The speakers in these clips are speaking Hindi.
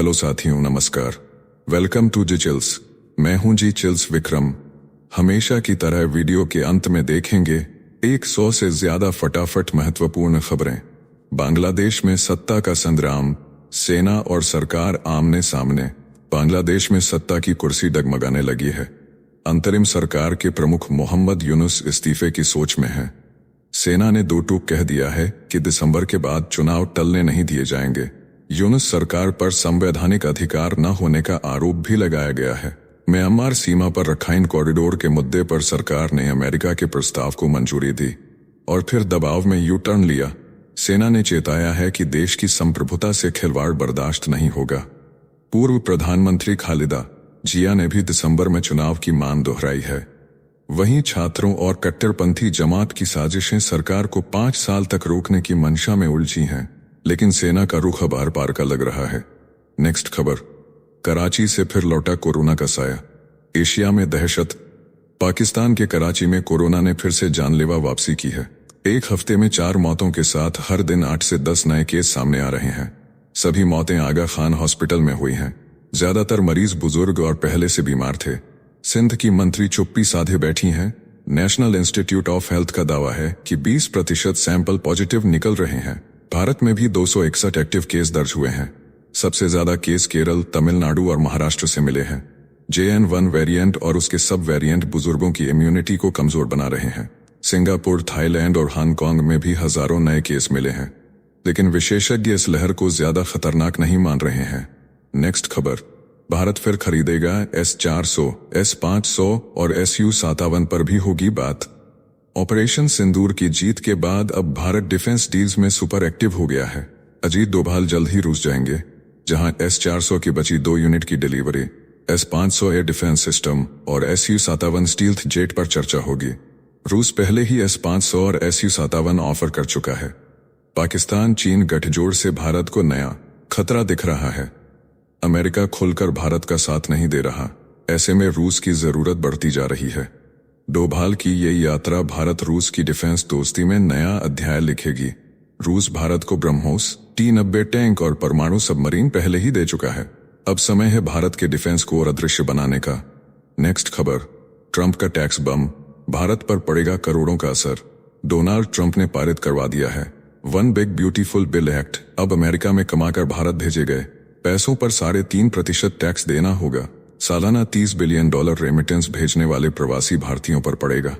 हेलो साथियों, नमस्कार। Welcome to G chills. मैं हूं जी चिल्स विक्रम। हमेशा की तरह वीडियो के अंत में देखेंगे 100 से ज्यादा फटाफट महत्वपूर्ण खबरें। बांग्लादेश में सत्ता का संग्राम, सेना और सरकार आमने सामने। बांग्लादेश में सत्ता की कुर्सी डगमगाने लगी है। अंतरिम सरकार के प्रमुख मोहम्मद यूनुस इस्तीफे की सोच में है। सेना ने दो टूक कह दिया है कि दिसंबर के बाद चुनाव टलने नहीं दिए जाएंगे। यूनुस सरकार पर संवैधानिक अधिकार न होने का आरोप भी लगाया गया है। म्यांमार सीमा पर रखाइन कॉरिडोर के मुद्दे पर सरकार ने अमेरिका के प्रस्ताव को मंजूरी दी और फिर दबाव में यू टर्न लिया। सेना ने चेताया है कि देश की संप्रभुता से खिलवाड़ बर्दाश्त नहीं होगा। पूर्व प्रधानमंत्री खालिदा जिया ने भी दिसंबर में चुनाव की मांग दोहराई है। वहीं छात्रों और कट्टरपंथी जमात की साजिशें सरकार को 5 साल तक रोकने की मंशा में उलझी हैं, लेकिन सेना का रुख अब आर पार का लग रहा है। नेक्स्ट खबर, कराची से फिर लौटा कोरोना का साया, एशिया में दहशत। पाकिस्तान के कराची में कोरोना ने फिर से जानलेवा वापसी की है। एक हफ्ते में 4 मौतों के साथ हर दिन 8 से 10 नए केस सामने आ रहे हैं। सभी मौतें आगा खान हॉस्पिटल में हुई हैं। ज्यादातर मरीज बुजुर्ग और पहले से बीमार थे। सिंध की मंत्री चुप्पी साधे बैठी हैं। नेशनल इंस्टीट्यूट ऑफ हेल्थ का दावा है कि 20% सैंपल पॉजिटिव निकल रहे हैं। भारत में भी 261 एक्टिव केस दर्ज हुए हैं। सबसे ज्यादा केस केरल, तमिलनाडु और महाराष्ट्र से मिले हैं। JN1 वेरिएंट और उसके सब वेरिएंट बुजुर्गों की इम्यूनिटी को कमजोर बना रहे हैं। सिंगापुर, थाईलैंड और हांगकांग में भी हजारों नए केस मिले हैं, लेकिन विशेषज्ञ इस लहर को ज्यादा खतरनाक नहीं मान रहे हैं। नेक्स्ट खबर, भारत फिर खरीदेगा S-400, S-500 और Su-57 पर भी होगी बात। ऑपरेशन सिंदूर की जीत के बाद अब भारत डिफेंस डील्स में सुपर एक्टिव हो गया है। अजीत डोभाल जल्द ही रूस जाएंगे, जहां S-400 की बची 2 यूनिट की delivery, S-500 air defence system और Su-57 स्टील्थ जेट पर चर्चा होगी। रूस पहले ही S-500 और Su-57 ऑफर कर चुका है। पाकिस्तान चीन गठजोड़ से भारत को नया खतरा दिख रहा है। अमेरिका खुलकर भारत का साथ नहीं दे रहा। ऐसे में रूस की जरूरत बढ़ती जा रही है। डोभाल की ये यात्रा भारत रूस की डिफेंस दोस्ती में नया अध्याय लिखेगी। रूस भारत को ब्रह्मोस, T-90 टैंक और परमाणु सबमरीन पहले ही दे चुका है। अब समय है भारत के डिफेंस को और अदृश्य बनाने का। नेक्स्ट खबर, ट्रंप का टैक्स बम, भारत पर पड़ेगा करोड़ों का असर। डोनाल्ड ट्रंप ने पारित करवा दिया है one big beautiful bill act. अब अमेरिका में कमाकर भारत भेजे गए पैसों पर 3.5% टैक्स देना होगा। सालाना $30 बिलियन रेमिटेंस भेजने वाले प्रवासी भारतीयों पर पड़ेगा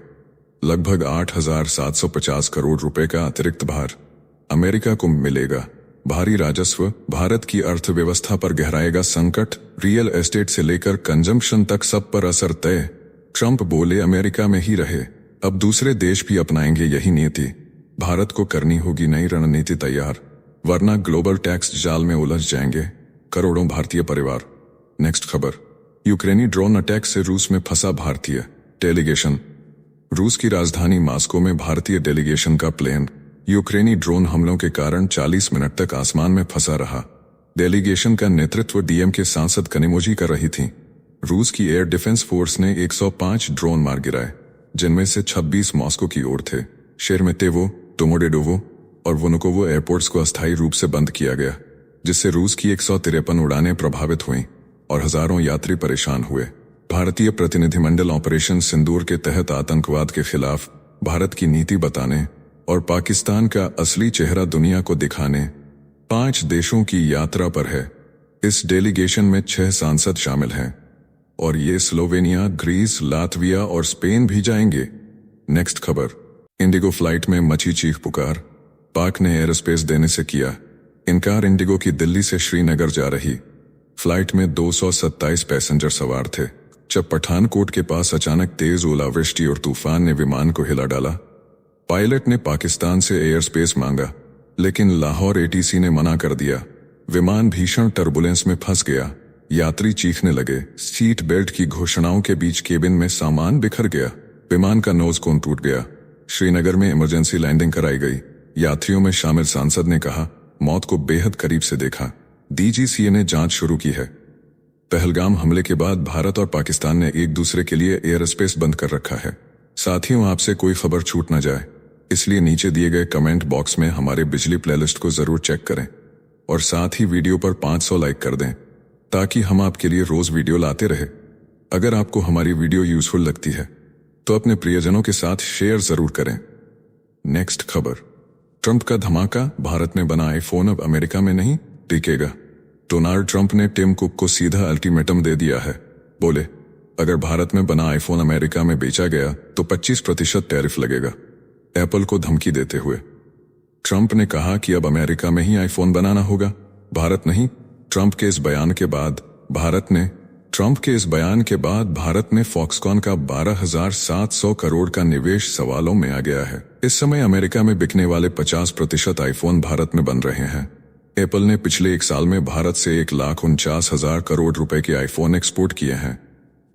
लगभग 8,750 करोड़ रुपए का अतिरिक्त भार। अमेरिका को मिलेगा भारी राजस्व। भारत की अर्थव्यवस्था पर गहराएगा संकट। रियल एस्टेट से लेकर कंजम्पशन तक सब पर असर तय। ट्रंप बोले अमेरिका में ही रहे। अब दूसरे देश भी अपनाएंगे यही नीति। भारत को करनी होगी नई रणनीति तैयार, वरना ग्लोबल टैक्स जाल में उलझ जाएंगे करोड़ों भारतीय परिवार। नेक्स्ट खबर, यूक्रेनी ड्रोन अटैक से रूस में फंसा भारतीय डेलीगेशन। रूस की राजधानी मॉस्को में भारतीय डेलीगेशन का प्लेन यूक्रेनी ड्रोन हमलों के कारण 40 मिनट तक आसमान में फंसा रहा। डेलीगेशन का नेतृत्व डीएम के सांसद कनिमोजी कर रही थी। रूस की एयर डिफेंस फोर्स ने 105 ड्रोन मार गिराए, जिनमें से 26 मॉस्को की ओर थे। शेरमेतेवो, डोमोडेडोवो और वुनुकोवो एयरपोर्ट्स को अस्थायी रूप से बंद किया गया, जिससे रूस की 153 उड़ानें प्रभावित हुईं और हजारों यात्री परेशान हुए। भारतीय प्रतिनिधिमंडल ऑपरेशन सिंदूर के तहत आतंकवाद के खिलाफ भारत की नीति बताने और पाकिस्तान का असली चेहरा दुनिया को दिखाने 5 देशों की यात्रा पर है। इस डेलीगेशन में 6 सांसद शामिल हैं और ये स्लोवेनिया, ग्रीस, लातविया और स्पेन भी जाएंगे। नेक्स्ट खबर, इंडिगो फ्लाइट में मची चीख पुकार, पाक ने एयरस्पेस देने से किया इनकार। इंडिगो की दिल्ली से श्रीनगर जा रही फ्लाइट में 227 पैसेंजर सवार थे, जब पठानकोट के पास अचानक तेज ओलावृष्टि और तूफान ने विमान को हिला डाला। पायलट ने पाकिस्तान से एयर स्पेस मांगा, लेकिन लाहौर ATC ने मना कर दिया। विमान भीषण टर्बुलेंस में फंस गया। यात्री चीखने लगे। सीट बेल्ट की घोषणाओं के बीच केबिन में सामान बिखर गया। विमान का नोज कोन टूट गया। श्रीनगर में इमरजेंसी लैंडिंग कराई गई। यात्रियों में शामिल सांसद ने कहा, मौत को बेहद करीब से देखा। DGCA ने जांच शुरू की है। पहलगाम हमले के बाद भारत और पाकिस्तान ने एक दूसरे के लिए एयर स्पेस बंद कर रखा है। साथियों, आपसे कोई खबर छूट न जाए, इसलिए नीचे दिए गए कमेंट बॉक्स में हमारे बिजली प्लेलिस्ट को जरूर चेक करें और साथ ही वीडियो पर 500 लाइक कर दें ताकि हम आपके लिए रोज वीडियो लाते रहे। अगर आपको हमारी वीडियो यूजफुल लगती है तो अपने प्रियजनों के साथ शेयर जरूर करें। नेक्स्ट खबर, ट्रंप का धमाका, भारत में बना आईफोन अब अमेरिका में नहीं टिकेगा। डोनाल्ड ट्रंप ने टिम कुक को सीधा अल्टीमेटम दे दिया है। बोले, अगर भारत में बना आईफोन अमेरिका में बेचा गया तो 25% टैरिफ लगेगा। एप्पल को धमकी देते हुए ट्रंप ने कहा कि अब अमेरिका में ही आईफोन बनाना होगा, भारत नहीं। ट्रंप के इस बयान के बाद भारत में फॉक्सकॉन का 12,700 करोड़ का निवेश सवालों में आ गया है। इस समय अमेरिका में बिकने वाले 50% आईफोन भारत में बन रहे हैं। एप्पल ने पिछले 1 साल में भारत से 1,49,000 करोड़ रुपए के आईफोन एक्सपोर्ट किए हैं।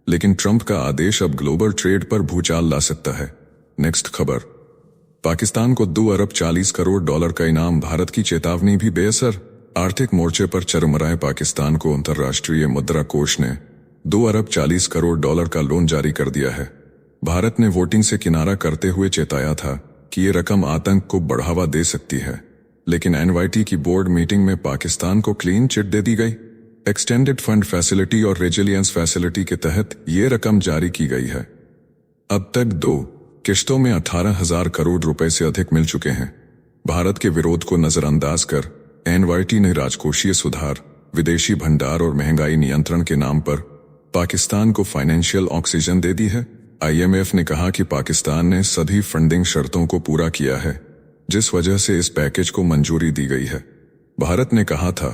लेकिन ट्रंप का आदेश अब ग्लोबल ट्रेड पर भूचाल ला सकता है। नेक्स्ट खबर, पाकिस्तान को 2 अरब 40 करोड़ डॉलर का इनाम, भारत की चेतावनी भी बेअसर। आर्थिक मोर्चे पर चरमराए पाकिस्तान को अंतर्राष्ट्रीय मुद्रा कोष ने 2 अरब 40 करोड़ डॉलर का लोन जारी कर दिया है। भारत ने वोटिंग से किनारा करते हुए चेताया था कि ये रकम आतंक को बढ़ावा दे सकती है, लेकिन एनवाईटी की बोर्ड मीटिंग में पाकिस्तान को क्लीन चिट दे दी गई। एक्सटेंडेड फंड फैसिलिटी और रेजिलियंस फैसिलिटी के तहत ये रकम जारी की गई है। अब तक 2 किश्तों में 18,000 करोड़ रुपए से अधिक मिल चुके हैं। भारत के विरोध को नजरअंदाज कर एनवाईटी ने राजकोषीय सुधार, विदेशी भंडार और महंगाई नियंत्रण के नाम पर पाकिस्तान को फाइनेंशियल ऑक्सीजन दे दी है। IMF ने कहा कि पाकिस्तान ने सभी फंडिंग शर्तों को पूरा किया है, जिस वजह से इस पैकेज को मंजूरी दी गई है। भारत ने कहा था,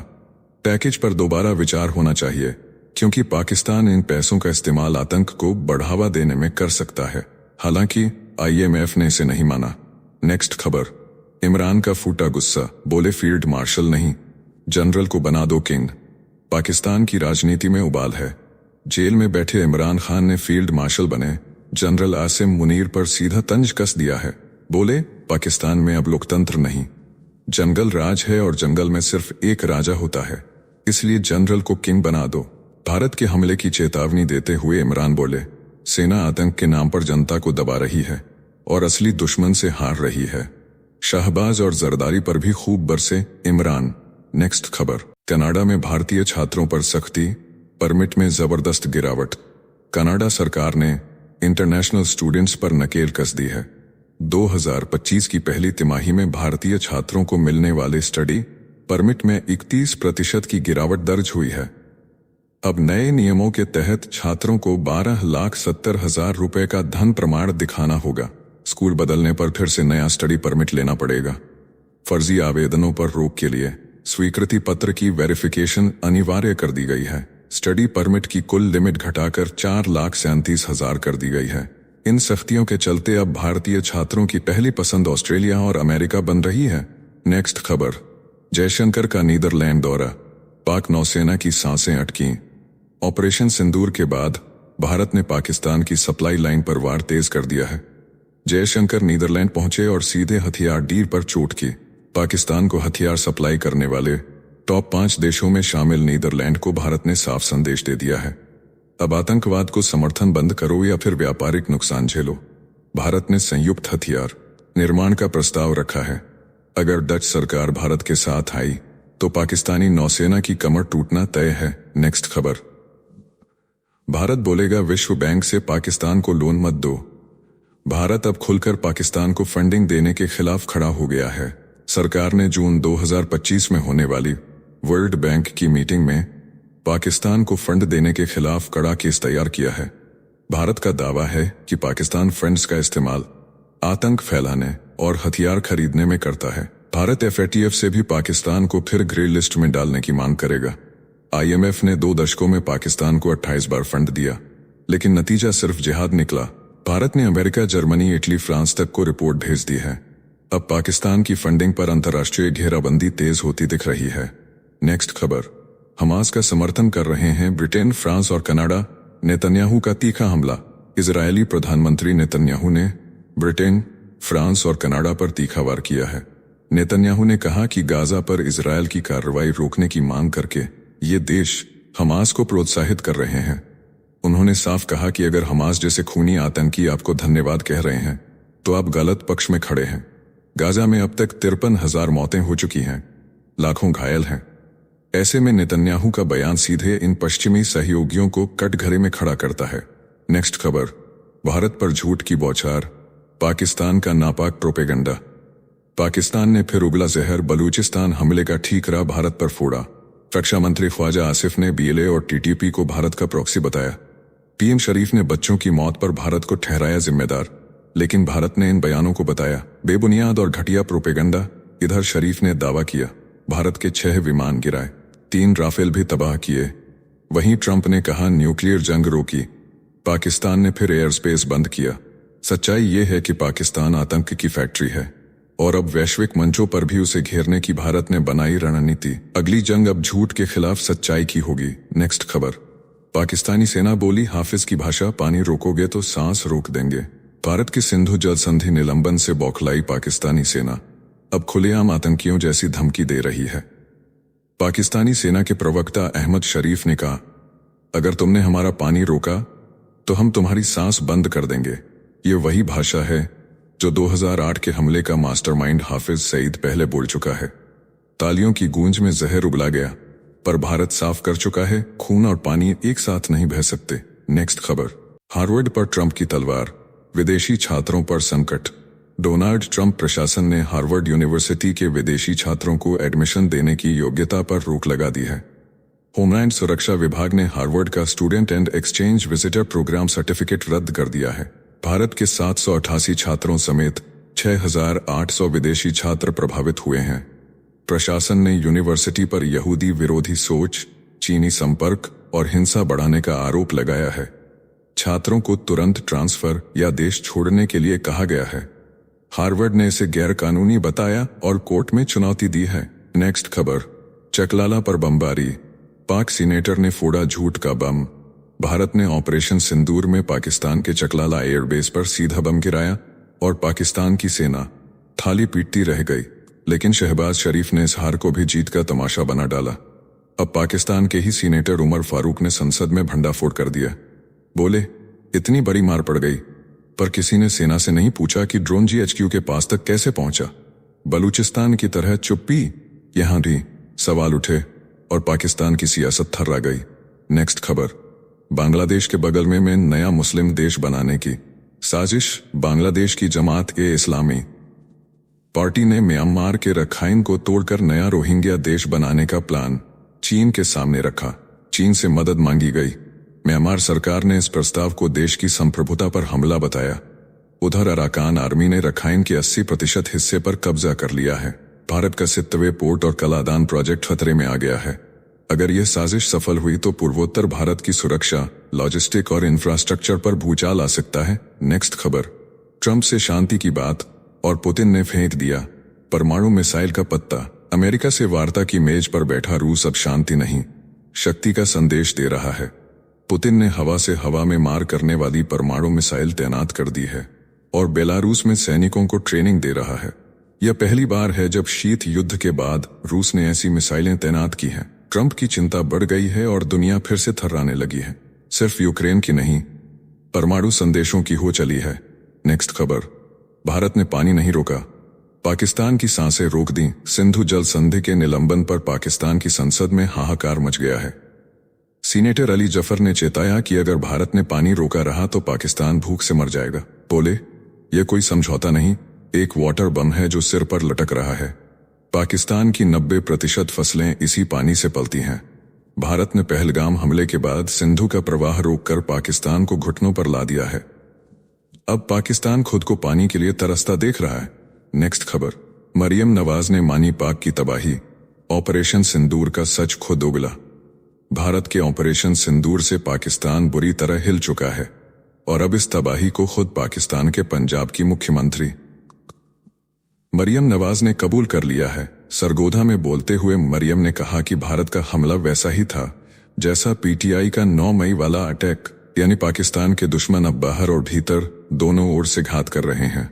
पैकेज पर दोबारा विचार होना चाहिए, क्योंकि पाकिस्तान इन पैसों का इस्तेमाल आतंक को बढ़ावा देने में कर सकता है। हालांकि IMF ने इसे नहीं माना। नेक्स्ट खबर, इमरान का फूटा गुस्सा, बोले फील्ड मार्शल नहीं, जनरल को बना दो किंग। पाकिस्तान की राजनीति में उबाल है। जेल में बैठे इमरान खान ने फील्ड मार्शल बने जनरल आसिम मुनीर पर सीधा तंज कस दिया है। बोले, पाकिस्तान में अब लोकतंत्र नहीं, जंगल राज है और जंगल में सिर्फ एक राजा होता है, इसलिए जनरल को किंग बना दो। भारत के हमले की चेतावनी देते हुए इमरान बोले, सेना आतंक के नाम पर जनता को दबा रही है और असली दुश्मन से हार रही है। शाहबाज और जरदारी पर भी खूब बरसे इमरान। नेक्स्ट खबर, कनाडा में भारतीय छात्रों पर सख्ती, परमिट में जबरदस्त गिरावट। कनाडा सरकार ने इंटरनेशनल स्टूडेंट्स पर नकेल कस दी है। 2025 की पहली तिमाही में भारतीय छात्रों को मिलने वाले स्टडी परमिट में 31% की गिरावट दर्ज हुई है। अब नए नियमों के तहत छात्रों को 12,70,000 रुपए का धन प्रमाण दिखाना होगा। स्कूल बदलने पर फिर से नया स्टडी परमिट लेना पड़ेगा। फर्जी आवेदनों पर रोक के लिए स्वीकृति पत्र की वेरिफिकेशन अनिवार्य कर दी गई है। स्टडी परमिट की कुल लिमिट घटाकर 4,37,000 कर दी गई है। इन सख्तियों के चलते अब भारतीय छात्रों की पहली पसंद ऑस्ट्रेलिया और अमेरिका बन रही है। नेक्स्ट खबर, जयशंकर का नीदरलैंड दौरा, पाक नौसेना की सांसें अटकीं। ऑपरेशन सिंदूर के बाद भारत ने पाकिस्तान की सप्लाई लाइन पर वार तेज कर दिया है। जयशंकर नीदरलैंड पहुंचे और सीधे हथियार डील पर चोट की। पाकिस्तान को हथियार सप्लाई करने वाले टॉप 5 देशों में शामिल नीदरलैंड को भारत ने साफ संदेश दे दिया है, अब आतंकवाद को समर्थन बंद करो या फिर व्यापारिक नुकसान झेलो। भारत ने संयुक्त हथियार निर्माण का प्रस्ताव रखा है। अगर डच सरकार भारत के साथ आई तो पाकिस्तानी नौसेना की कमर टूटना तय है। नेक्स्ट खबर, भारत बोलेगा विश्व बैंक से पाकिस्तान को लोन मत दो। भारत अब खुलकर पाकिस्तान को फंडिंग देने के खिलाफ खड़ा हो गया है। सरकार ने जून 2025 में होने वाली वर्ल्ड बैंक की मीटिंग में पाकिस्तान को फंड देने के खिलाफ कड़ा केस तैयार किया है। भारत का दावा है कि पाकिस्तान फंड्स का इस्तेमाल आतंक फैलाने और हथियार खरीदने में करता है। भारत FATF से भी पाकिस्तान को फिर ग्रे लिस्ट में डालने की मांग करेगा। IMF ने 2 दशकों में पाकिस्तान को 28 बार फंड दिया, लेकिन नतीजा सिर्फ जिहाद निकला। भारत ने अमेरिका, जर्मनी, इटली, फ्रांस तक को रिपोर्ट भेज दी है। अब पाकिस्तान की फंडिंग पर अंतर्राष्ट्रीय घेराबंदी तेज होती दिख रही है। नेक्स्ट खबर, हमास का समर्थन कर रहे हैं ब्रिटेन, फ्रांस और कनाडा। नेतन्याहू का तीखा हमला। इजरायली प्रधानमंत्री नेतन्याहू ने ब्रिटेन, फ्रांस और कनाडा पर तीखा वार किया है। नेतन्याहू ने कहा कि गाजा पर इजरायल की कार्रवाई रोकने की मांग करके ये देश हमास को प्रोत्साहित कर रहे हैं। उन्होंने साफ कहा कि अगर हमास जैसे खूनी आतंकी आपको धन्यवाद कह रहे हैं तो आप गलत पक्ष में खड़े हैं। गाजा में अब तक 53,000 मौतें हो चुकी हैं, लाखों घायल हैं। ऐसे में नेतन्याहू का बयान सीधे इन पश्चिमी सहयोगियों को कटघरे में खड़ा करता है। नेक्स्ट खबर, भारत पर झूठ की बौछार, पाकिस्तान का नापाक प्रोपेगेंडा। पाकिस्तान ने फिर उगला जहर, बलूचिस्तान हमले का ठीकरा भारत पर फोड़ा। रक्षा मंत्री ख्वाजा आसिफ ने बीएलए और टीटीपी को भारत का प्रॉक्सी बताया। पीएम शरीफ ने बच्चों की मौत पर भारत को ठहराया जिम्मेदार, लेकिन भारत ने इन बयानों को बताया बेबुनियाद और घटिया प्रोपेगेंडा। इधर शरीफ ने दावा किया भारत के 6 विमान गिराए, 3 राफेल भी तबाह किए। वहीं ट्रंप ने कहा न्यूक्लियर जंग रोकी। पाकिस्तान ने फिर एयर स्पेस बंद किया। सच्चाई ये है कि पाकिस्तान आतंक की फैक्ट्री है और अब वैश्विक मंचों पर भी उसे घेरने की भारत ने बनाई रणनीति। अगली जंग अब झूठ के खिलाफ सच्चाई की होगी। नेक्स्ट खबर, पाकिस्तानी सेना बोली हाफिज की भाषा, पानी रोकोगे तो सांस रोक देंगे। भारत की सिंधु जल संधि निलंबन से बौखलाई पाकिस्तानी सेना अब खुलेआम आतंकियों जैसी धमकी दे रही है। पाकिस्तानी सेना के प्रवक्ता अहमद शरीफ ने कहा अगर तुमने हमारा पानी रोका तो हम तुम्हारी सांस बंद कर देंगे। ये वही भाषा है जो 2008 के हमले का मास्टरमाइंड हाफिज सईद पहले बोल चुका है। तालियों की गूंज में जहर उगला गया, पर भारत साफ कर चुका है खून और पानी एक साथ नहीं बह सकते। नेक्स्ट खबर, हार्वर्ड पर ट्रंप की तलवार, विदेशी छात्रों पर संकट। डोनाल्ड ट्रंप प्रशासन ने हार्वर्ड यूनिवर्सिटी के विदेशी छात्रों को एडमिशन देने की योग्यता पर रोक लगा दी है। होमलैंड सुरक्षा विभाग ने हार्वर्ड का student and exchange visitor programme certificate रद्द कर दिया है। भारत के 788 छात्रों समेत 6,800 विदेशी छात्र प्रभावित हुए हैं। प्रशासन ने यूनिवर्सिटी पर यहूदी विरोधी सोच, चीनी संपर्क और हिंसा बढ़ाने का आरोप लगाया है। छात्रों को तुरंत ट्रांसफर या देश छोड़ने के लिए कहा गया है। हार्वर्ड ने इसे गैरकानूनी बताया और कोर्ट में चुनौती दी है। नेक्स्ट खबर, चकलाला पर बमबारी, पाक सीनेटर ने फोड़ा झूठ का बम। भारत ने ऑपरेशन सिंदूर में पाकिस्तान के चकलाला एयरबेस पर सीधा बम गिराया और पाकिस्तान की सेना थाली पीटती रह गई, लेकिन शहबाज शरीफ ने इस हार को भी जीत का तमाशा बना डाला। अब पाकिस्तान के ही सीनेटर उमर फारूक ने संसद में भंडाफोड़ कर दिया। बोले इतनी बड़ी मार पड़ गई, पर किसी ने सेना से नहीं पूछा कि ड्रोन जीएचक्यू के पास तक कैसे पहुंचा। बलूचिस्तान की तरह चुप्पी, यहां भी सवाल उठे और पाकिस्तान की सियासत थर्रा गई। नेक्स्ट खबर, बांग्लादेश के बगल में नया मुस्लिम देश बनाने की साजिश। बांग्लादेश की जमात ए इस्लामी पार्टी ने म्यांमार के रखाइन को तोड़कर नया रोहिंग्या देश बनाने का प्लान चीन के सामने रखा। चीन से मदद मांगी गई। म्यांमार सरकार ने इस प्रस्ताव को देश की संप्रभुता पर हमला बताया। उधर अराकान आर्मी ने रखाइन के 80% हिस्से पर कब्जा कर लिया है। भारत का सितवे पोर्ट और कलादान प्रोजेक्ट खतरे में आ गया है। अगर यह साजिश सफल हुई तो पूर्वोत्तर भारत की सुरक्षा, लॉजिस्टिक और इंफ्रास्ट्रक्चर पर भूचाल आ सकता है। नेक्स्ट खबर, ट्रंप से शांति की बात और पुतिन ने फेंक दिया परमाणु मिसाइल का पत्ता। अमेरिका से वार्ता की मेज पर बैठा रूस अब शांति नहीं, शक्ति का संदेश दे रहा है। पुतिन ने हवा से हवा में मार करने वाली परमाणु मिसाइल तैनात कर दी है और बेलारूस में सैनिकों को ट्रेनिंग दे रहा है। यह पहली बार है जब शीत युद्ध के बाद रूस ने ऐसी मिसाइलें तैनात की हैं। ट्रंप की चिंता बढ़ गई है और दुनिया फिर से थर्राने लगी है। सिर्फ यूक्रेन की नहीं, परमाणु संदेशों की हो चली है। नेक्स्ट खबर, भारत ने पानी नहीं रोका, पाकिस्तान की सांसें रोक दी। सिंधु जल संधि के निलंबन पर पाकिस्तान की संसद में हाहाकार मच गया है। सीनेटर अली जफर ने चेताया कि अगर भारत ने पानी रोका रहा तो पाकिस्तान भूख से मर जाएगा। बोले यह कोई समझौता नहीं, एक वाटर बम है जो सिर पर लटक रहा है। पाकिस्तान की 90% फसलें इसी पानी से पलती हैं। भारत ने पहलगाम हमले के बाद सिंधु का प्रवाह रोककर पाकिस्तान को घुटनों पर ला दिया है। अब पाकिस्तान खुद को पानी के लिए तरसता देख रहा है। नेक्स्ट खबर, मरियम नवाज ने मानी पाक की तबाही, ऑपरेशन सिंदूर का सच खुद उगला। भारत के ऑपरेशन सिंदूर से पाकिस्तान बुरी तरह हिल चुका है और अब इस तबाही को खुद पाकिस्तान के पंजाब की मुख्यमंत्री मरियम नवाज ने कबूल कर लिया है। सरगोधा में बोलते हुए मरियम ने कहा कि भारत का हमला वैसा ही था जैसा पीटीआई का 9 मई वाला अटैक, यानी पाकिस्तान के दुश्मन अब बाहर और भीतर दोनों ओर से घात कर रहे हैं।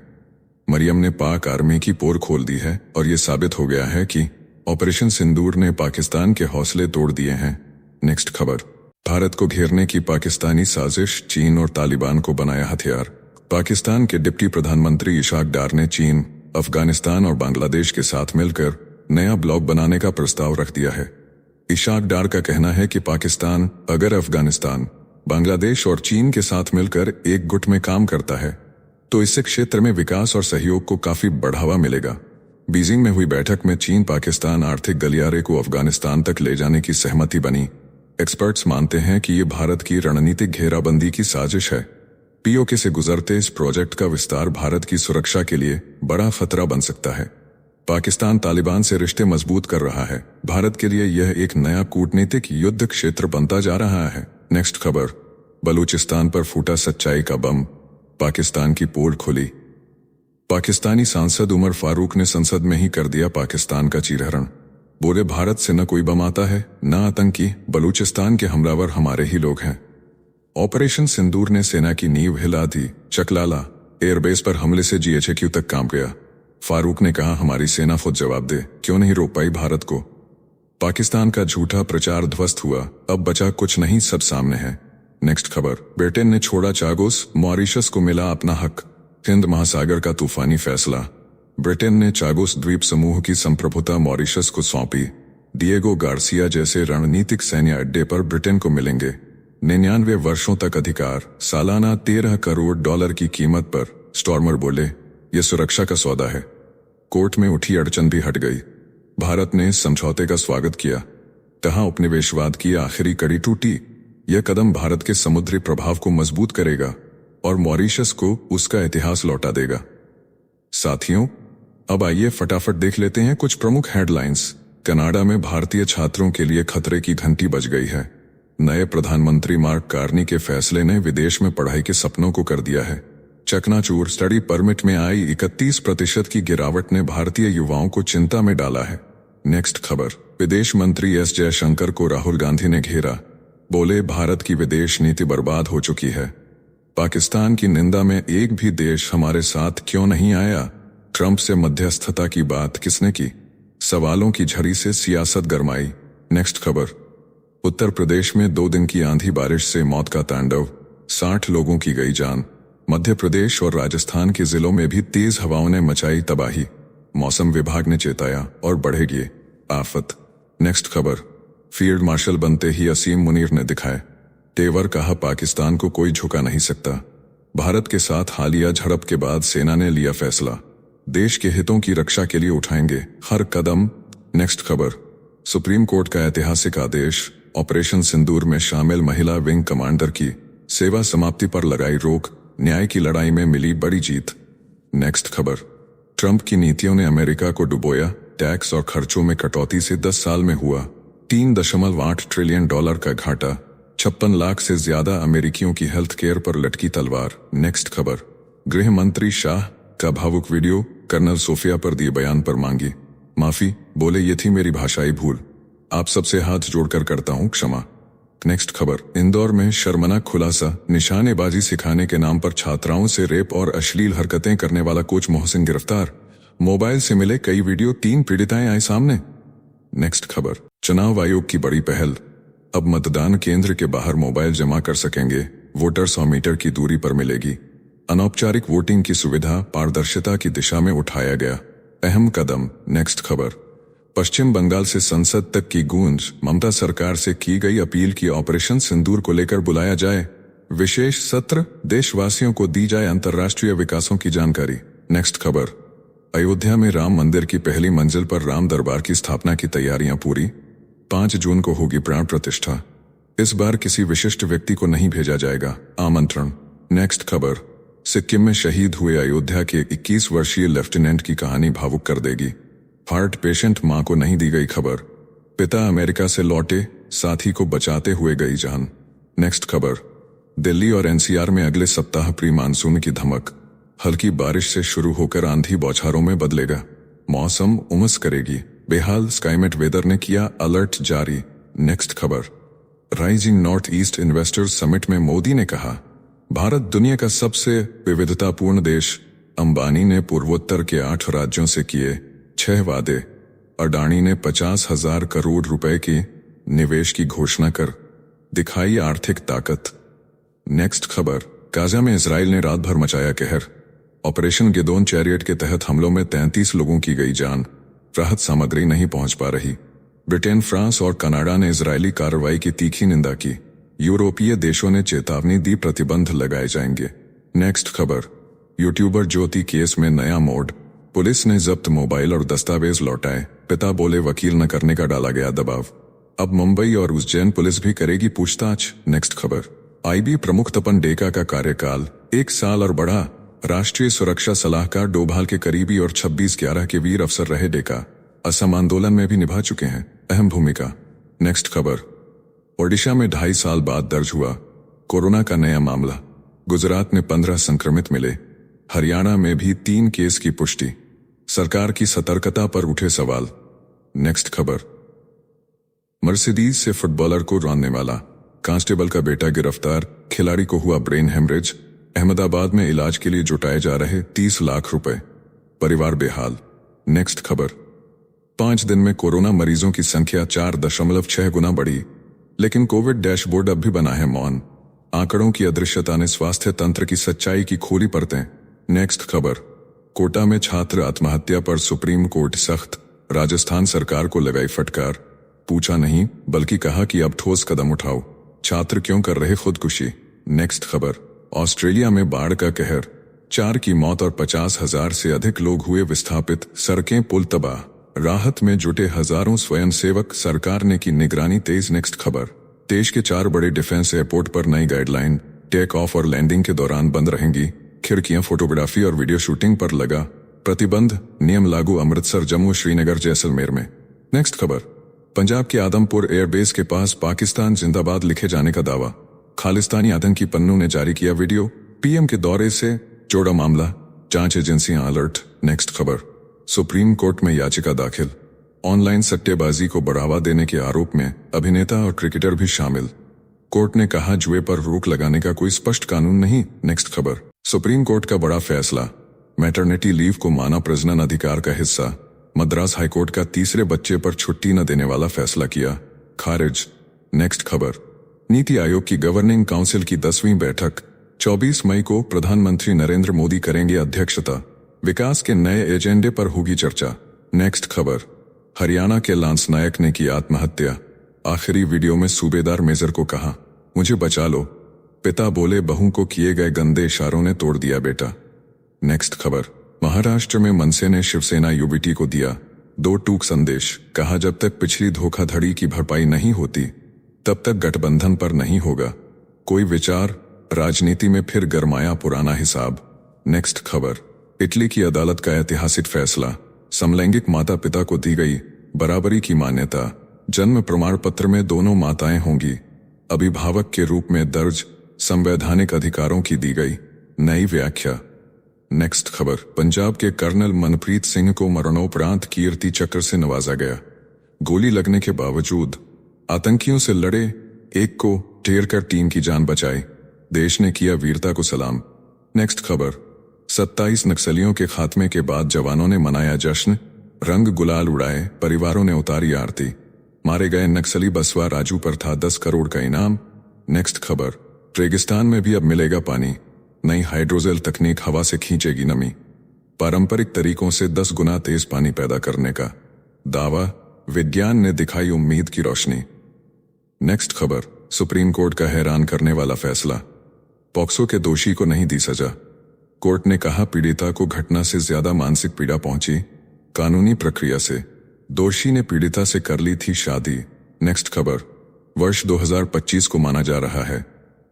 मरियम ने पाक आर्मी की पोर खोल दी है और ये साबित हो गया है कि ऑपरेशन सिंदूर ने पाकिस्तान के हौसले तोड़ दिए हैं। नेक्स्ट खबर, भारत को घेरने की पाकिस्तानी साजिश, चीन और तालिबान को बनाया हथियार। पाकिस्तान के डिप्टी प्रधानमंत्री इशाक डार ने चीन, अफगानिस्तान और बांग्लादेश के साथ मिलकर नया ब्लॉक बनाने का प्रस्ताव रख दिया है। इशाक डार का कहना है कि पाकिस्तान अगर अफगानिस्तान, बांग्लादेश और चीन के साथ मिलकर एक गुट में काम करता है तो इससे क्षेत्र में विकास और सहयोग को काफी बढ़ावा मिलेगा। बीजिंग में हुई बैठक में चीन पाकिस्तान आर्थिक गलियारे को अफगानिस्तान तक ले जाने की सहमति बनी। एक्सपर्ट्स मानते हैं कि ये भारत की रणनीतिक घेराबंदी की साजिश है। पीओके से गुजरते इस प्रोजेक्ट का विस्तार भारत की सुरक्षा के लिए बड़ा खतरा बन सकता है। पाकिस्तान तालिबान से रिश्ते मजबूत कर रहा है। भारत के लिए यह एक नया कूटनीतिक युद्ध क्षेत्र बनता जा रहा है। नेक्स्ट खबर, बलूचिस्तान पर फूटा सच्चाई का बम, पाकिस्तान की पोल खुली। पाकिस्तानी सांसद उमर फारूक ने संसद में ही कर दिया पाकिस्तान का चीरहरण। बोले भारत से न कोई बम आता है न आतंकी, बलूचिस्तान के हमलावर हमारे ही लोग हैं। ऑपरेशन सिंदूर ने सेना की नींव हिला दी। चकलाला एयरबेस पर हमले से जीएचक्यू तक कांप गया। फारूक ने कहा हमारी सेना खुद जवाब दे, क्यों नहीं रोक पाई भारत को। पाकिस्तान का झूठा प्रचार ध्वस्त हुआ, अब बचा कुछ नहीं, सब सामने है। नेक्स्ट खबर, ब्रिटेन ने छोड़ा चागोस, मॉरिशस को मिला अपना हक। हिंद महासागर का तूफानी फैसला, ब्रिटेन ने चागोस द्वीप समूह की संप्रभुता मॉरिशस को सौंपी। डिएगो गार्सिया जैसे रणनीतिक सैन्य अड्डे पर ब्रिटेन को मिलेंगे 99 वर्षों तक अधिकार, सालाना $13 करोड़ की कीमत पर। स्टॉर्मर बोले यह सुरक्षा का सौदा है। कोर्ट में उठी अड़चन भी हट गई। भारत ने इस समझौते का स्वागत किया, तहाँ उपनिवेशवाद की आखिरी कड़ी टूटी। यह कदम भारत के समुद्री प्रभाव को मजबूत करेगा और मॉरिशस को उसका इतिहास लौटा देगा। साथियों, अब आइए फटाफट देख लेते हैं कुछ प्रमुख हेडलाइंस। कनाडा में भारतीय छात्रों के लिए खतरे की घंटी बज गई है। नए प्रधानमंत्री मार्क कार्नी के फैसले ने विदेश में पढ़ाई के सपनों को कर दिया है चकनाचूर। स्टडी परमिट में आई 31% की गिरावट ने भारतीय युवाओं को चिंता में डाला है। नेक्स्ट खबर, विदेश मंत्री एस जयशंकर को राहुल गांधी ने घेरा। बोले भारत की विदेश नीति बर्बाद हो चुकी है। पाकिस्तान की निंदा में एक भी देश हमारे साथ क्यों नहीं आया। ट्रंप से मध्यस्थता की बात किसने की। सवालों की झड़ी से सियासत गरमाई। नेक्स्ट खबर, उत्तर प्रदेश में 2 दिन की आंधी बारिश से मौत का तांडव, 60 लोगों की गई जान। मध्य प्रदेश और राजस्थान के जिलों में भी तेज हवाओं ने मचाई तबाही। मौसम विभाग ने चेताया और बढ़ेगी आफत। नेक्स्ट खबर, फील्ड मार्शल बनते ही असीम मुनीर ने दिखाए तेवर, कहा पाकिस्तान को कोई झुका नहीं सकता। भारत के साथ हालिया झड़प के बाद सेना ने लिया फैसला, देश के हितों की रक्षा के लिए उठाएंगे हर कदम। नेक्स्ट खबर, सुप्रीम कोर्ट का ऐतिहासिक आदेश, ऑपरेशन सिंदूर में शामिल महिला विंग कमांडर की सेवा समाप्ति पर लगाई रोक, न्याय की लड़ाई में मिली बड़ी जीत। नेक्स्ट खबर, ट्रंप की नीतियों ने अमेरिका को डुबोया, टैक्स और खर्चों में कटौती से 10 साल में हुआ $3.8 ट्रिलियन का घाटा। 56 लाख से ज्यादा अमेरिकियों की हेल्थ केयर पर लटकी तलवार। नेक्स्ट खबर, गृह मंत्री शाह का भावुक वीडियो, कर्नल सोफिया पर दिए बयान पर मांगी माफी। बोले ये थी मेरी भाषाई भूल, आप सबसे हाथ जोड़कर करता हूं क्षमा। नेक्स्ट खबर, इंदौर में शर्मनाक खुलासा, निशानेबाजी सिखाने के नाम पर छात्राओं से रेप और अश्लील हरकतें करने वाला कोच मोहसिन गिरफ्तार। मोबाइल से मिले कई वीडियो, 3 पीड़िताएं आए सामने। नेक्स्ट खबर, चुनाव आयोग की बड़ी पहल, अब मतदान केंद्र के बाहर मोबाइल जमा कर सकेंगे, वोटर 100 मीटर की दूरी पर मिलेगी। अनौपचारिक वोटिंग की सुविधा पारदर्शिता की दिशा में उठाया गया अहम कदम। नेक्स्ट खबर, पश्चिम बंगाल से संसद तक की गूंज, ममता सरकार से की गई अपील की ऑपरेशन सिंदूर को लेकर बुलाया जाए विशेष सत्र, देशवासियों को दी जाए अंतर्राष्ट्रीय विकासों की जानकारी। नेक्स्ट खबर, अयोध्या में राम मंदिर की पहली मंजिल पर राम दरबार की स्थापना की तैयारियां पूरी, 5 जून को होगी प्राण प्रतिष्ठा। इस बार किसी विशिष्ट व्यक्ति को नहीं भेजा जाएगा आमंत्रण। नेक्स्ट खबर, सिक्किम में शहीद हुए अयोध्या के 21 वर्षीय लेफ्टिनेंट की कहानी भावुक कर देगी। हार्ट पेशेंट मां को नहीं दी गई खबर, पिता अमेरिका से लौटे, साथी को बचाते हुए गई जान। नेक्स्ट खबर, दिल्ली और एनसीआर में अगले सप्ताह प्री मानसून की धमक, हल्की बारिश से शुरू होकर आंधी बौछारों में बदलेगा, मौसम उमस करेगी। बेहाल स्काईमेट वेदर ने किया अलर्ट जारी। नेक्स्ट खबर, rising north east investors summit में मोदी ने कहा भारत दुनिया का सबसे विविधतापूर्ण देश। अंबानी ने पूर्वोत्तर के 8 राज्यों से किए 6 वादे। अडानी ने 50,000 करोड़ रुपए के निवेश की घोषणा कर दिखाई आर्थिक ताकत। नेक्स्ट खबर, गाजा में इजराइल ने रात भर मचाया कहर, ऑपरेशन गिदोन चैरियट के तहत हमलों में 33 लोगों की गई जान, राहत सामग्री नहीं पहुंच पा रही। ब्रिटेन, फ्रांस और कनाडा ने इजरायली कार्रवाई की तीखी निंदा की। यूरोपीय देशों ने चेतावनी दी, प्रतिबंध लगाए जाएंगे। नेक्स्ट खबर, यूट्यूबर ज्योति केस में नया मोड़, पुलिस ने जब्त मोबाइल और दस्तावेज लौटाए, पिता बोले वकील न करने का डाला गया दबाव। अब मुंबई और उज्जैन पुलिस भी करेगी पूछताछ। नेक्स्ट खबर, आईबी प्रमुख तपन डेका का कार्यकाल 1 साल और बढ़ा। राष्ट्रीय सुरक्षा सलाहकार डोभाल के करीबी और 26/11 के वीर अफसर रहे डेका, असम आंदोलन में भी निभा चुके हैं अहम भूमिका। नेक्स्ट खबर, ओडिशा में 2.5 साल बाद दर्ज हुआ कोरोना का नया मामला, गुजरात में 15 संक्रमित मिले, हरियाणा में भी 3 केस की पुष्टि, सरकार की सतर्कता पर उठे सवाल। नेक्स्ट खबर, मर्सिडीज से फुटबॉलर को रौंदने वाला कांस्टेबल का बेटा गिरफ्तार, खिलाड़ी को हुआ ब्रेन हेमरेज, अहमदाबाद में इलाज के लिए जुटाए जा रहे 30 लाख रुपए, परिवार बेहाल। नेक्स्ट खबर, 5 दिन में कोरोना मरीजों की संख्या 4.6 गुना बढ़ी, लेकिन कोविड डैशबोर्ड अब भी बना है मौन। आंकड़ों की अदृश्यता ने स्वास्थ्य तंत्र की सच्चाई की खोली परतें। नेक्स्ट खबर, कोटा में छात्र आत्महत्या पर सुप्रीम कोर्ट सख्त, राजस्थान सरकार को लगाई फटकार, पूछा नहीं बल्कि कहा कि अब ठोस कदम उठाओ, छात्र क्यों कर रहे खुदकुशी। नेक्स्ट खबर, ऑस्ट्रेलिया में बाढ़ का कहर, 4 की मौत और 50,000 से अधिक लोग हुए विस्थापित, सड़कें पुल तबाह, राहत में जुटे हजारों स्वयंसेवक, सरकार ने की निगरानी तेज। नेक्स्ट खबर, देश के 4 बड़े डिफेंस एयरपोर्ट पर नई गाइडलाइन, टेक ऑफ और लैंडिंग के दौरान बंद रहेंगी खिड़कियां, फोटोग्राफी और वीडियो शूटिंग पर लगा प्रतिबंध, नियम लागू अमृतसर, जम्मू, श्रीनगर, जैसलमेर में। नेक्स्ट खबर, पंजाब के आदमपुर एयरबेस के पास पाकिस्तान जिंदाबाद लिखे जाने का दावा, खालिस्तानी आतंकी पन्नू ने जारी किया वीडियो, पीएम के दौरे से जोड़ा मामला, जांच एजेंसियां अलर्ट। नेक्स्ट खबर, सुप्रीम कोर्ट में याचिका दाखिल, ऑनलाइन सट्टेबाजी को बढ़ावा देने के आरोप में अभिनेता और क्रिकेटर भी शामिल, कोर्ट ने कहा जुए पर रोक लगाने का कोई स्पष्ट कानून नहीं। नेक्स्ट खबर, सुप्रीम कोर्ट का बड़ा फैसला, मैटरनिटी लीव को माना प्रजनन अधिकार का हिस्सा, मद्रास हाईकोर्ट का तीसरे बच्चे पर छुट्टी न देने वाला फैसला किया खारिज। नेक्स्ट खबर, नीति आयोग की गवर्निंग काउंसिल की 10वीं बैठक 24 मई को प्रधानमंत्री नरेंद्र मोदी करेंगे अध्यक्षता, विकास के नए एजेंडे पर होगी चर्चा। नेक्स्ट खबर, हरियाणा के लांस नायक ने की आत्महत्या, आखिरी वीडियो में सूबेदार मेजर को कहा मुझे बचा लो, पिता बोले बहू को किए गए गंदे इशारों ने तोड़ दिया बेटा। नेक्स्ट खबर, महाराष्ट्र में मनसे ने शिवसेना यूबीटी को दिया 2 टूक संदेश, कहा जब तक पिछली धोखाधड़ी की भरपाई नहीं होती तब तक गठबंधन पर नहीं होगा कोई विचार, राजनीति में फिर गरमाया पुराना हिसाब। नेक्स्ट खबर, इटली की अदालत का ऐतिहासिक फैसला, समलैंगिक माता पिता को दी गई बराबरी की मान्यता, जन्म प्रमाण पत्र में दोनों माताएं होंगी अभिभावक के रूप में दर्ज, संवैधानिक अधिकारों की दी गई नई व्याख्या। नेक्स्ट खबर, पंजाब के कर्नल मनप्रीत सिंह को मरणोपरांत कीर्ति चक्र से नवाजा गया, गोली लगने के बावजूद आतंकियों से लड़े, एक को ढेर कर टीम की जान बचाई, देश ने किया वीरता को सलाम। नेक्स्ट खबर, 27 नक्सलियों के खात्मे के बाद जवानों ने मनाया जश्न, रंग गुलाल उड़ाए, परिवारों ने उतारी आरती, मारे गए नक्सली बसवा राजू पर था 10 करोड़ का इनाम। नेक्स्ट खबर, रेगिस्तान में भी अब मिलेगा पानी, नई हाइड्रोजेल तकनीक हवा से खींचेगी नमी, पारंपरिक तरीकों से 10 गुना तेज पानी पैदा करने का दावा, विज्ञान ने दिखाई उम्मीद की रोशनी। नेक्स्ट खबर, सुप्रीम कोर्ट का हैरान करने वाला फैसला, पॉक्सो के दोषी को नहीं दी सजा, कोर्ट ने कहा पीड़िता को घटना से ज्यादा मानसिक पीड़ा पहुंची, कानूनी प्रक्रिया से दोषी ने पीड़िता से कर ली थी शादी। नेक्स्ट खबर, वर्ष 2025 को माना जा रहा है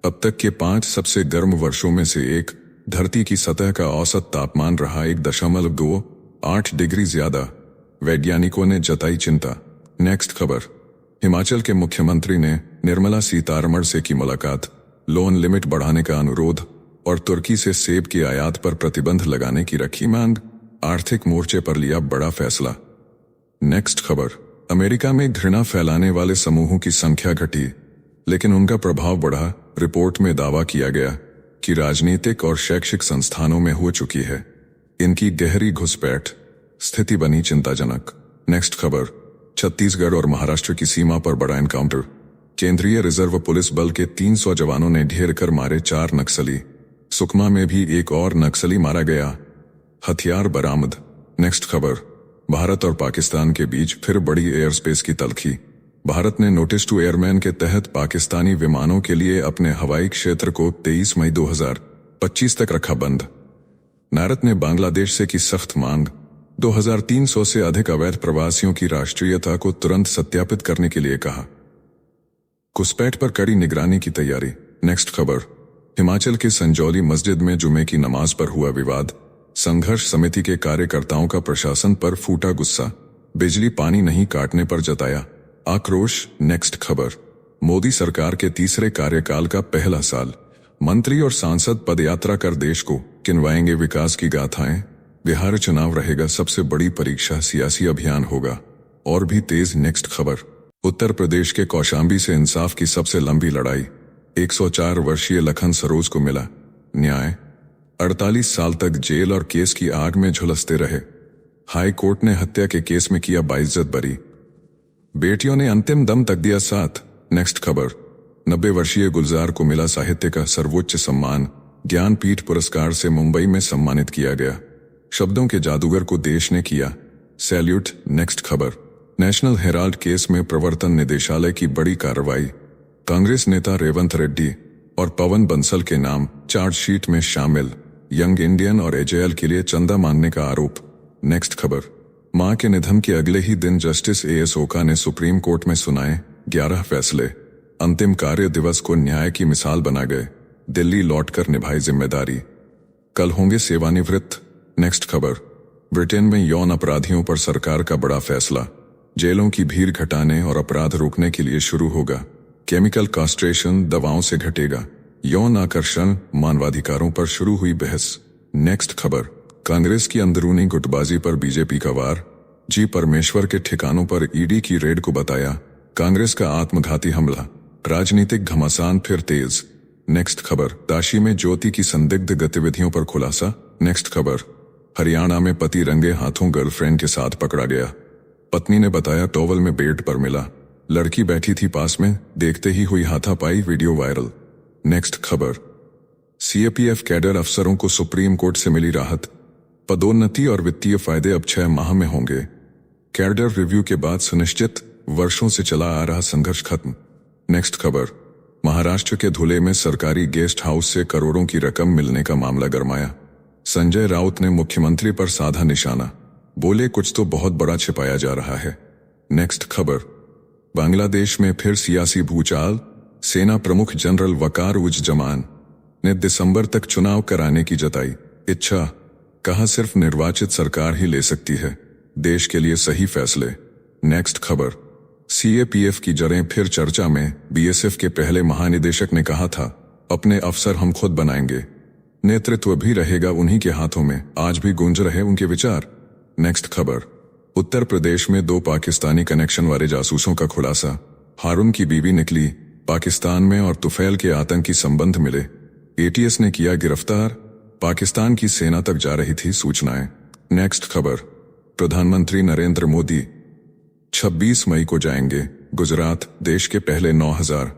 अब तक के 5 सबसे गर्म वर्षों में से एक, धरती की सतह का औसत तापमान रहा 1.28 डिग्री ज्यादा, वैज्ञानिकों ने जताई चिंता। नेक्स्ट खबर, हिमाचल के मुख्यमंत्री ने निर्मला सीतारमण से की मुलाकात, लोन लिमिट बढ़ाने का अनुरोध और तुर्की से सेब की आयात पर प्रतिबंध लगाने की रखी मांग, आर्थिक मोर्चे पर लिया बड़ा फैसला। नेक्स्ट खबर, अमेरिका में घृणा फैलाने वाले समूहों की संख्या घटी लेकिन उनका प्रभाव बढ़ा, रिपोर्ट में दावा किया गया कि राजनीतिक और शैक्षिक संस्थानों में हो चुकी है इनकी गहरी घुसपैठ, स्थिति बनी चिंताजनक। नेक्स्ट खबर, छत्तीसगढ़ और महाराष्ट्र की सीमा पर बड़ा एनकाउंटर, केंद्रीय रिजर्व पुलिस बल के 300 जवानों ने ढेर कर मारे 4 नक्सली, सुकमा में भी एक और नक्सली मारा गया, हथियार बरामद। नेक्स्ट खबर, भारत और पाकिस्तान के बीच फिर बड़ी एयर स्पेस की तल्खी। भारत ने नोटिस टू एयरमैन के तहत पाकिस्तानी विमानों के लिए अपने हवाई क्षेत्र को 23 मई 2025 तक रखा बंद। भारत ने बांग्लादेश से की सख्त मांग, 2300 से अधिक अवैध प्रवासियों की राष्ट्रीयता को तुरंत सत्यापित करने के लिए कहा। घुसपैठ पर कड़ी निगरानी की तैयारी। नेक्स्ट खबर, हिमाचल के संजौली मस्जिद में जुमे की नमाज पर हुआ विवाद, संघर्ष समिति के कार्यकर्ताओं का प्रशासन पर फूटा गुस्सा, बिजली पानी नहीं काटने पर जताया आक्रोश। नेक्स्ट खबर, मोदी सरकार के तीसरे कार्यकाल का पहला साल, मंत्री और सांसद पदयात्रा कर देश को किनवाएंगे विकास की गाथाएं। बिहार चुनाव रहेगा सबसे बड़ी परीक्षा, सियासी अभियान होगा और भी तेज। नेक्स्ट खबर, उत्तर प्रदेश के कौशांबी से इंसाफ की सबसे लंबी लड़ाई, 104 वर्षीय लखन सरोज को मिला न्याय। 48 साल तक जेल और केस की आग में झुलसते रहे। हाई कोर्ट ने हत्या के केस में किया बाइज्जत बरी। बेटियों ने अंतिम दम तक दिया साथ। नेक्स्ट खबर, 90 वर्षीय गुलजार को मिला साहित्य का सर्वोच्च सम्मान, ज्ञानपीठ पुरस्कार से मुंबई में सम्मानित किया गया। शब्दों के जादूगर को देश ने किया सैल्यूट। नेक्स्ट खबर, नेशनल हेराल्ड केस में प्रवर्तन निदेशालय की बड़ी कार्रवाई, कांग्रेस नेता रेवंत रेड्डी और पवन बंसल के नाम चार्जशीट में शामिल, यंग इंडियन और एजेएल के लिए चंदा मांगने का आरोप। नेक्स्ट खबर, मां के निधन के अगले ही दिन जस्टिस एएस ओका ने सुप्रीम कोर्ट में सुनाए 11 फैसले, अंतिम कार्य दिवस को न्याय की मिसाल बना गए, दिल्ली लौटकर निभाई जिम्मेदारी, कल होंगे सेवानिवृत्त। नेक्स्ट खबर, ब्रिटेन में यौन अपराधियों पर सरकार का बड़ा फैसला, जेलों की भीड़ घटाने और अपराध रोकने के लिए शुरू होगा केमिकल कास्ट्रेशन, दवाओं से घटेगा यौन आकर्षण, मानवाधिकारों पर शुरू हुई बहस। नेक्स्ट खबर, कांग्रेस की अंदरूनी गुटबाजी पर बीजेपी का वार, जी परमेश्वर के ठिकानों पर ईडी की रेड को बताया कांग्रेस का आत्मघाती हमला, राजनीतिक घमासान फिर तेज। नेक्स्ट खबर, काशी में ज्योति की संदिग्ध गतिविधियों पर खुलासा। नेक्स्ट खबर, हरियाणा में पति रंगे हाथों गर्लफ्रेंड के साथ पकड़ा गया, पत्नी ने बताया टॉवल में बेड पर मिला, लड़की बैठी थी पास में, देखते ही हुई हाथापाई, वीडियो वायरल। नेक्स्ट खबर, सीएपीएफ कैडर अफसरों को सुप्रीम कोर्ट से मिली राहत, पदोन्नति और वित्तीय फायदे अब 6 माह में होंगे, कैडर रिव्यू के बाद सुनिश्चित, वर्षों से चला आ रहा संघर्ष खत्म। नेक्स्ट खबर, महाराष्ट्र के धुले में सरकारी गेस्ट हाउस से करोड़ों की रकम मिलने का मामला गरमाया, संजय राउत ने मुख्यमंत्री पर साधा निशाना, बोले कुछ तो बहुत बड़ा छिपाया जा रहा है। नेक्स्ट खबर, बांग्लादेश में फिर सियासी भूचाल, सेना प्रमुख जनरल वकार उज जमान ने दिसंबर तक चुनाव कराने की जताई इच्छा, कहा सिर्फ निर्वाचित सरकार ही ले सकती है देश के लिए सही फैसले। नेक्स्ट खबर, सीएपीएफ की जड़ें फिर चर्चा में, बीएसएफ के पहले महानिदेशक ने कहा था अपने अफसर हम खुद बनाएंगे, नेतृत्व भी रहेगा उन्हीं के हाथों में, आज भी गूंज रहे उनके विचार। नेक्स्ट खबर, उत्तर प्रदेश में 2 पाकिस्तानी कनेक्शन वाले जासूसों का खुलासा, हारून की बीवी निकली पाकिस्तान में और तुफैल के आतंकी संबंध मिले, एटीएस ने किया गिरफ्तार, पाकिस्तान की सेना तक जा रही थी सूचनाएं। नेक्स्ट खबर, प्रधानमंत्री नरेंद्र मोदी 26 मई को जाएंगे गुजरात, देश के पहले 9000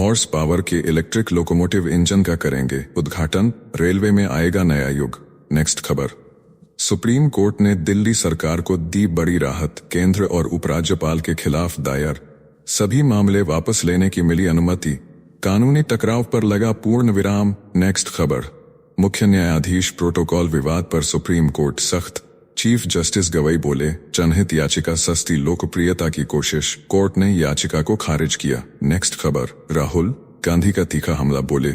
हॉर्स पावर के इलेक्ट्रिक लोकोमोटिव इंजन का करेंगे उद्घाटन, रेलवे में आएगा नया युग। नेक्स्ट खबर, सुप्रीम कोर्ट ने दिल्ली सरकार को दी बड़ी राहत, केंद्र और उपराज्यपाल के खिलाफ दायर सभी मामले वापस लेने की मिली अनुमति, कानूनी टकराव पर लगा पूर्ण विराम। नेक्स्ट खबर, मुख्य न्यायाधीश प्रोटोकॉल विवाद पर सुप्रीम कोर्ट सख्त, चीफ जस्टिस गवई बोले जनहित याचिका सस्ती लोकप्रियता की कोशिश, कोर्ट ने याचिका को खारिज किया। नेक्स्ट खबर, राहुल गांधी का तीखा हमला, बोले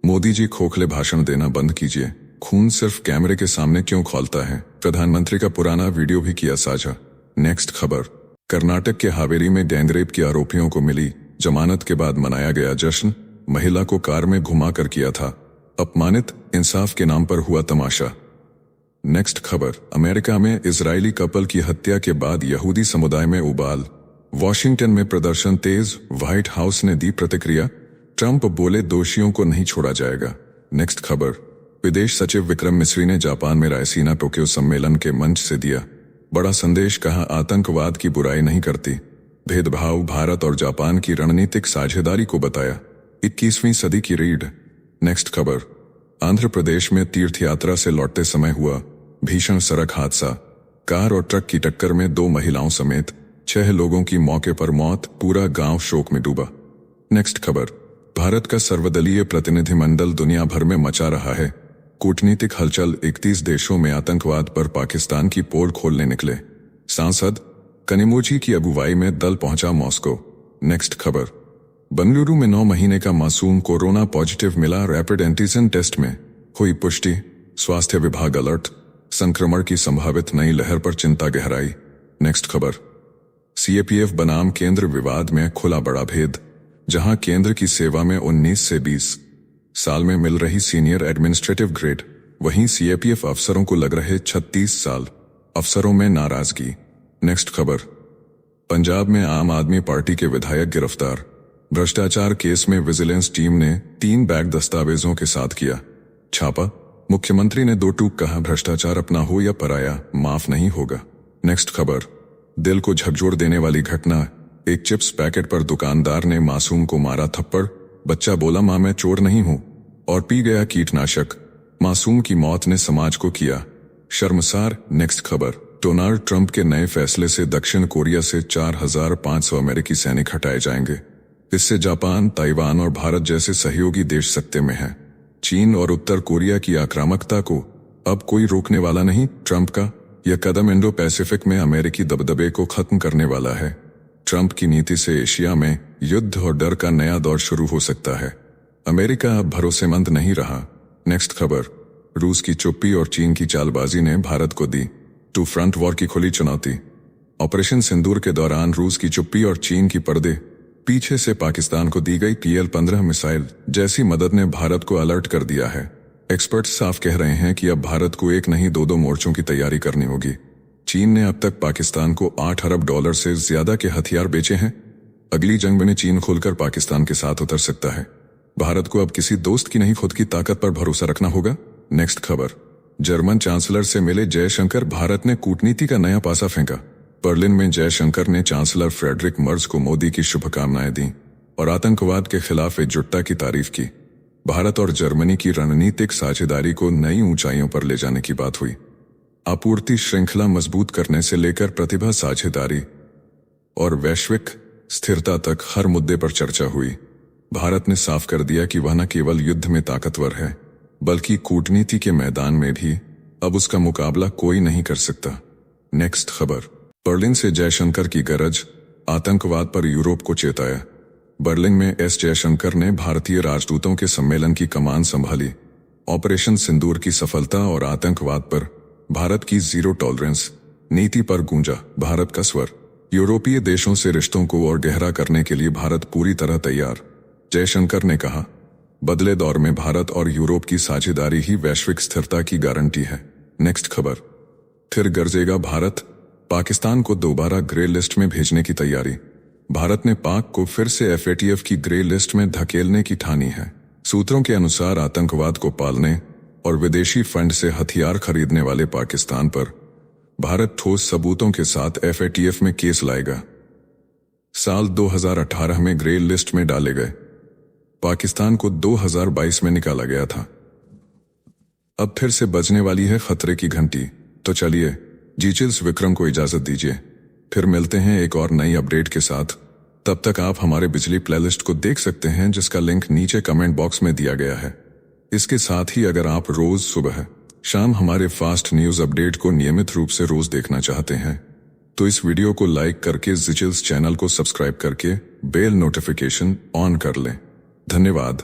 मोदी जी खोखले भाषण देना बंद कीजिए, खून सिर्फ कैमरे के सामने क्यों खौलता है, प्रधानमंत्री का पुराना वीडियो भी किया साझा। नेक्स्ट खबर, कर्नाटक के हावेरी में गैंगरेप के आरोपियों को मिली जमानत के बाद मनाया गया जश्न, महिला को कार में घुमाकर किया था अपमानित, इंसाफ के नाम पर हुआ तमाशा। नेक्स्ट खबर, अमेरिका में इजरायली कपल की हत्या के बाद यहूदी समुदाय में उबाल, वॉशिंगटन में प्रदर्शन तेज, व्हाइट हाउस ने दी प्रतिक्रिया, ट्रंप बोले दोषियों को नहीं छोड़ा जाएगा। नेक्स्ट खबर, विदेश सचिव विक्रम मिस्री ने जापान में रायसीना टोक्यो सम्मेलन के मंच से दिया बड़ा संदेश, कहा आतंकवाद की बुराई नहीं करती, भेदभाव भारत और जापान की रणनीतिक साझेदारी को बताया 21वीं सदी की रीढ़। नेक्स्ट खबर, आंध्र प्रदेश में तीर्थयात्रा से लौटते समय हुआ भीषण सड़क हादसा, कार और ट्रक की टक्कर में 2 महिलाओं समेत 6 लोगों की मौके पर मौत, पूरा गांव शोक में डूबा। नेक्स्ट खबर, भारत का सर्वदलीय प्रतिनिधिमंडल दुनिया भर में मचा रहा है कूटनीतिक हलचल। 31 देशों में आतंकवाद पर पाकिस्तान की पोल खोलने निकले। सांसद कनिमोझी की अगुवाई में दल पहुंचा मॉस्को। नेक्स्ट खबर, बेंगलुरु में 9 महीने का मासूम कोरोना पॉजिटिव मिला, रैपिड एंटीजन टेस्ट में हुई पुष्टि। स्वास्थ्य विभाग अलर्ट, संक्रमण की संभावित नई लहर पर चिंता गहराई। नेक्स्ट खबर, सीएपीएफ बनाम केंद्र विवाद में खुला बड़ा भेद। जहां केंद्र की सेवा में 19 से 20 साल में मिल रही सीनियर एडमिनिस्ट्रेटिव ग्रेड, वहीं सीएपीएफ अफसरों को लग रहे 36 साल। अफसरों में नाराजगी। नेक्स्ट खबर, पंजाब में आम आदमी पार्टी के विधायक गिरफ्तार। भ्रष्टाचार केस में विजिलेंस टीम ने 3 बैग दस्तावेजों के साथ किया छापा। मुख्यमंत्री ने 2 टूक कहा, भ्रष्टाचार अपना हो या पराया, माफ नहीं होगा। नेक्स्ट खबर, दिल को झकझोर देने वाली घटना। एक चिप्स पैकेट पर दुकानदार ने मासूम को मारा थप्पड़। बच्चा बोला, मां मैं चोर नहीं हूं, और पी गया कीटनाशक। मासूम की मौत ने समाज को किया शर्मसार। नेक्स्ट खबर, डोनाल्ड ट्रंप के नए फैसले से दक्षिण कोरिया से 4500 अमेरिकी सैनिक हटाए जाएंगे। इससे जापान, ताइवान और भारत जैसे सहयोगी देश सकते में हैं। चीन और उत्तर कोरिया की आक्रामकता को अब कोई रोकने वाला नहीं। ट्रंप का यह कदम इंडो पैसिफिक में अमेरिकी दबदबे को खत्म करने वाला है। ट्रंप की नीति से एशिया में युद्ध और डर का नया दौर शुरू हो सकता है। अमेरिका अब भरोसेमंद नहीं रहा। नेक्स्ट खबर, रूस की चुप्पी और चीन की चालबाजी ने भारत को दी 2 फ्रंट वॉर की खुली चुनौती। ऑपरेशन सिंदूर के दौरान रूस की चुप्पी और चीन की पर्दे पीछे से पाकिस्तान को दी गई PL-15 मिसाइल जैसी मदद ने भारत को अलर्ट कर दिया है। एक्सपर्ट्स साफ कह रहे हैं कि अब भारत को एक नहीं 2 मोर्चों की तैयारी करनी होगी। चीन ने अब तक पाकिस्तान को $8 अरब से ज्यादा के हथियार बेचे हैं। अगली जंग में चीन खुलकर पाकिस्तान के साथ उतर सकता है। भारत को अब किसी दोस्त की नहीं, खुद की ताकत पर भरोसा रखना होगा। नेक्स्ट खबर, जर्मन चांसलर से मिले जयशंकर, भारत ने कूटनीति का नया पासा फेंका। बर्लिन में जयशंकर ने चांसलर फ्रेडरिक मर्ज को मोदी की शुभकामनाएं दी और आतंकवाद के खिलाफ एकजुटता की तारीफ की। भारत और जर्मनी की रणनीतिक साझेदारी को नई ऊंचाइयों पर ले जाने की बात हुई। आपूर्ति श्रृंखला मजबूत करने से लेकर प्रतिभा साझेदारी और वैश्विक स्थिरता तक हर मुद्दे पर चर्चा हुई। भारत ने साफ कर दिया कि वह न केवल युद्ध में ताकतवर है, बल्कि कूटनीति के मैदान में भी अब उसका मुकाबला कोई नहीं कर सकता। नेक्स्ट खबर, बर्लिन से जयशंकर की गरज, आतंकवाद पर यूरोप को चेताया। बर्लिन में एस जयशंकर ने भारतीय राजदूतों के सम्मेलन की कमान संभाली। ऑपरेशन सिंदूर की सफलता और आतंकवाद पर भारत की जीरो टॉलरेंस नीति पर गूंजा भारत का स्वर। यूरोपीय देशों से रिश्तों को और गहरा करने के लिए भारत पूरी तरह तैयार, जयशंकर ने कहा। बदले दौर में भारत और यूरोप की साझेदारी ही वैश्विक स्थिरता की गारंटी है। नेक्स्ट खबर, फिर गरजेगा भारत, पाकिस्तान को दोबारा ग्रे लिस्ट में भेजने की तैयारी। भारत ने पाक को फिर से FATF की ग्रे लिस्ट में धकेलने की ठानी है। सूत्रों के अनुसार आतंकवाद को पालने और विदेशी फंड से हथियार खरीदने वाले पाकिस्तान पर भारत ठोस सबूतों के साथ FATF में केस लाएगा। साल 2018 में ग्रे लिस्ट में डाले गए पाकिस्तान को 2022 में निकाला गया था। अब फिर से बजने वाली है खतरे की घंटी। तो चलिए जीचिल्स विक्रम को इजाजत दीजिए, फिर मिलते हैं एक और नई अपडेट के साथ। तब तक आप हमारे बिजली प्लेलिस्ट को देख सकते हैं, जिसका लिंक नीचे कमेंट बॉक्स में दिया गया है। इसके साथ ही अगर आप रोज सुबह शाम हमारे फास्ट न्यूज अपडेट को नियमित रूप से रोज देखना चाहते हैं, तो इस वीडियो को लाइक करके जीचिल्स चैनल को सब्सक्राइब करके बेल नोटिफिकेशन ऑन कर लें। धन्यवाद।